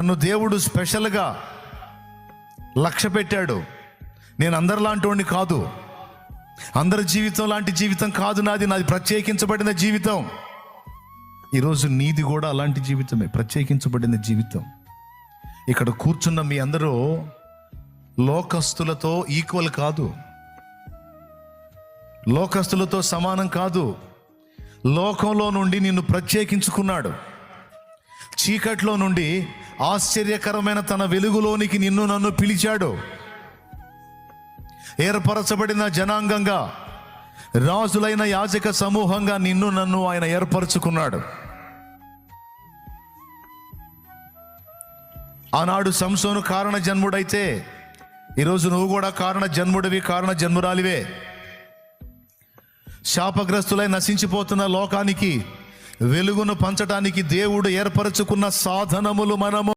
నన్ను దేవుడు స్పెషల్గా లక్ష్య పెట్టాడు. నేను అందరిలాంటి వాడిని కాదు, అందరి జీవితం లాంటి జీవితం కాదు నాది ప్రత్యేకించబడిన జీవితం. ఈరోజు నీది కూడా అలాంటి జీవితమే, ప్రత్యేకించబడిన జీవితం. ఇక్కడ కూర్చున్న మీ అందరూ లోకస్తులతో ఈక్వల్ కాదు, లోకస్తులతో సమానం కాదు. లోకంలో నుండి నిన్ను ప్రత్యేకించుకున్నాడు. చీకట్లో నుండి ఆశ్చర్యకరమైన తన వెలుగులోనికి నిన్ను నన్ను పిలిచాడు. ఏర్పరచబడిన జనాంగంగా, రాజులైన యాజక సమూహంగా నిన్ను నన్ను ఆయన ఏర్పరచుకున్నాడు. ఆనాడు సంసోను కారణ జన్ముడైతే ఈరోజు నువ్వు కూడా కారణ జన్ముడివి, కారణ జన్మురాలివే. శాపగ్రస్తులై నశించిపోతున్న లోకానికి వెలుగును పంచడానికి దేవుడు ఏర్పరచుకున్న సాధనములు మనము.